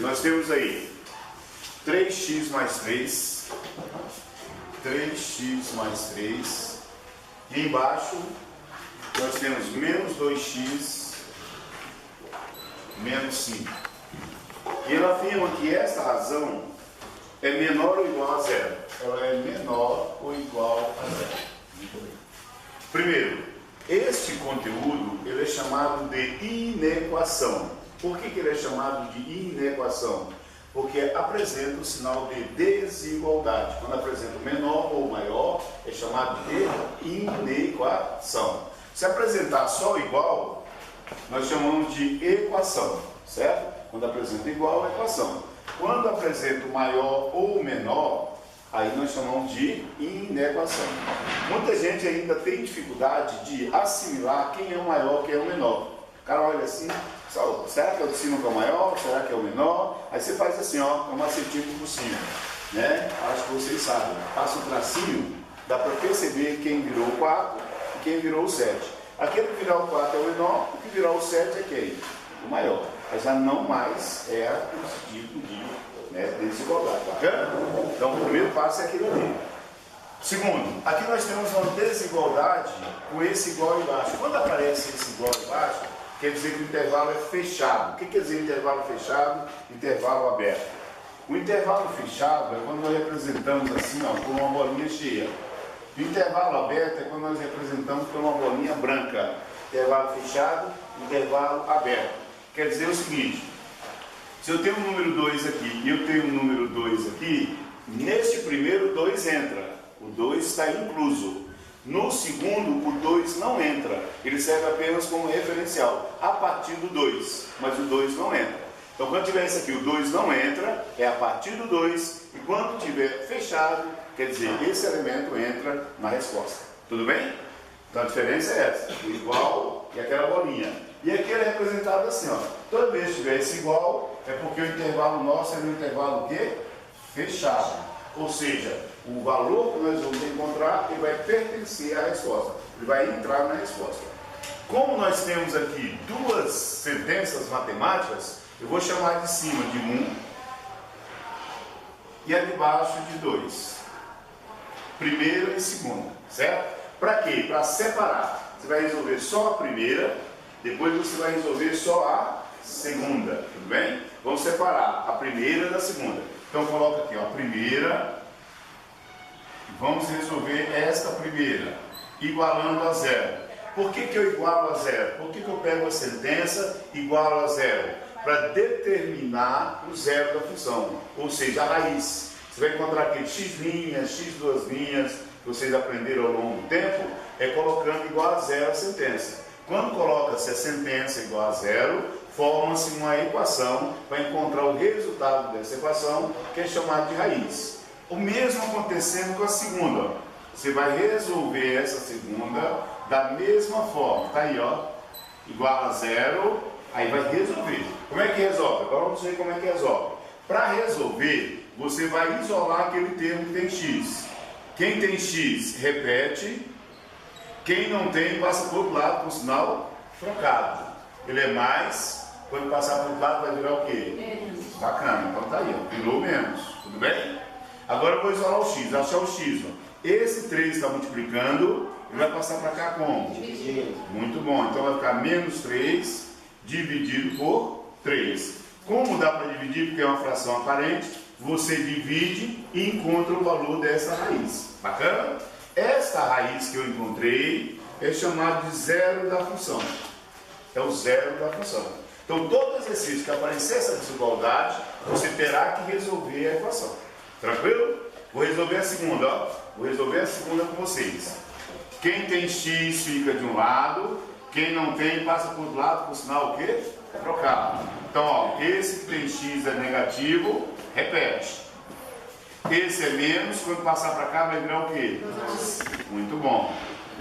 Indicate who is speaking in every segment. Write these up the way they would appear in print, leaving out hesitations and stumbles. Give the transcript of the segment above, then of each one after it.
Speaker 1: Nós temos aí 3x mais 3, 3x mais 3, e embaixo nós temos menos 2x menos 5. E ele afirma que esta razão é menor ou igual a zero. Ela é menor ou igual a zero. Muito bem. Primeiro, este conteúdo ele é chamado de inequação. Por que ele é chamado de inequação? Porque apresenta o sinal de desigualdade. Quando apresenta menor ou maior, é chamado de inequação. Se apresentar só igual, nós chamamos de equação, certo? Quando apresenta igual, é equação. Quando apresenta maior ou menor, aí nós chamamos de inequação. Muita gente ainda tem dificuldade de assimilar quem é o maior e quem é o menor. O cara olha assim, será que é o de cima que é o maior? Será que é o menor? Aí você faz assim, ó, um macetinho por cima, né? Acho que vocês sabem. Passa o tracinho, dá para perceber quem virou o 4 e quem virou o 7. Aquele que virar o 4 é o menor, o que virar o 7 é quem? O maior. Mas já não mais é o tipo de desigualdade. Bacana? Então o primeiro passo é aquele ali. Segundo, aqui nós temos uma desigualdade com esse igual embaixo. Quando aparece esse igual embaixo, quer dizer que o intervalo é fechado. O que quer dizer intervalo fechado? Intervalo aberto. O intervalo fechado é quando nós representamos assim, ó, com uma bolinha cheia. O intervalo aberto é quando nós representamos com uma bolinha branca. Intervalo fechado, intervalo aberto. Quer dizer o seguinte, se eu tenho um número 2 aqui e eu tenho um número 2 aqui, neste primeiro o 2 entra. O 2 está incluso. No segundo, o 2 não entra. Ele serve apenas como referencial, a partir do 2. Mas o 2 não entra. Então, quando tiver esse aqui, o 2 não entra, é a partir do 2. E quando tiver fechado, quer dizer, esse elemento entra na resposta. Tudo bem? Então, a diferença é essa. O igual e aquela bolinha. E aqui ele é representado assim, ó. Toda vez que tiver esse igual, é porque o intervalo nosso é um intervalo o quê? Fechado. Ou seja, o valor que nós vamos encontrar, ele vai pertencer à resposta. Ele vai entrar na resposta. Como nós temos aqui duas sentenças matemáticas, eu vou chamar de cima de 1 e a de baixo de 2. Primeira e segunda, certo? Para quê? Para separar. Você vai resolver só a primeira, depois você vai resolver só a segunda, tudo bem? Vamos separar a primeira da segunda. Então coloca aqui, ó, a primeira. Vamos resolver esta primeira, igualando a zero. Por que eu igualo a zero? Por que eu pego a sentença e igualo a zero? Para determinar o zero da função, ou seja, a raiz. Você vai encontrar aqui x linhas, x duas linhas, que vocês aprenderam ao longo do tempo, é colocando igual a zero a sentença. Quando coloca-se a sentença igual a zero, forma-se uma equação para encontrar o resultado dessa equação, que é chamado de raiz. O mesmo acontecendo com a segunda. Você vai resolver essa segunda da mesma forma. Está aí, ó, igual a zero, aí vai resolver. Como é que resolve? Agora vamos ver como é que resolve. Para resolver, você vai isolar aquele termo que tem x. Quem tem x, repete. Quem não tem, passa para o outro lado com o sinal trocado. Ele é mais, quando passar para o outro lado vai virar o quê? Bacana, então tá aí, ó, virou menos. Tudo bem? Agora eu vou isolar o x, achar o x. Ó. Esse 3 está multiplicando, ele vai passar para cá como? Dividido. Muito bom, então vai ficar menos 3 dividido por 3. Como dá para dividir, porque é uma fração aparente, você divide e encontra o valor dessa raiz. Bacana? Esta raiz que eu encontrei é chamada de zero da função. É o zero da função. Então, todo exercício que aparecer essa desigualdade, você terá que resolver a equação. Tranquilo? Vou resolver a segunda, ó. Vou resolver a segunda com vocês. Quem tem x fica de um lado, quem não tem passa para o outro lado, por sinal o quê? Trocado. Então, ó, esse que tem x é negativo, repete. Esse é menos, quando passar para cá vai virar o quê? Muito bom.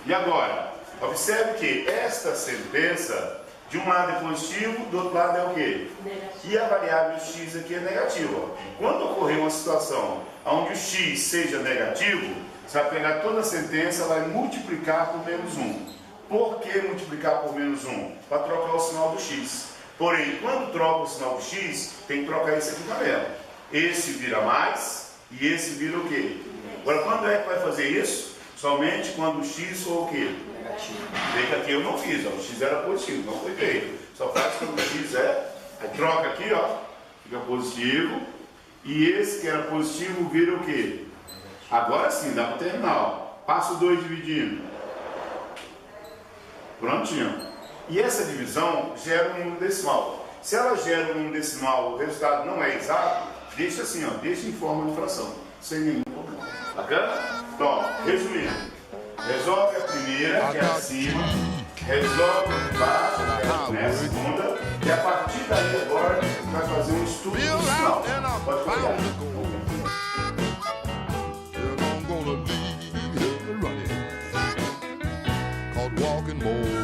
Speaker 1: E agora, observe que esta sentença, de um lado é positivo, do outro lado é o quê? Negativo. E a variável x aqui é negativa. Quando ocorrer uma situação onde o x seja negativo, você vai pegar toda a sentença e vai multiplicar por menos 1. Por que multiplicar por menos 1? Para trocar o sinal do x. Porém, quando troca o sinal do X, tem que trocar esse aqui também. Esse vira mais e esse vira o quê? Agora, quando é que vai fazer isso? Somente quando o X for o quê? Negativo. Vê que aqui eu não fiz, ó. O X era positivo, não foi feito. Só faz quando o X é. Aí troca aqui, ó. Fica positivo. E esse que era positivo vira o quê? Agora sim, dá para terminar, ó. Passa o 2 dividindo. Prontinho. E essa divisão gera um número decimal. Se ela gera um número decimal, o resultado não é exato, deixa assim, ó, deixa em forma de fração, sem nenhum problema. Bacana? Então, ó, resumindo, resolve a primeira, que é acima, resolve a de baixo, que é a segunda, e a partir daí agora vai fazer um estudo do final. Pode pegar.
Speaker 2: Walking more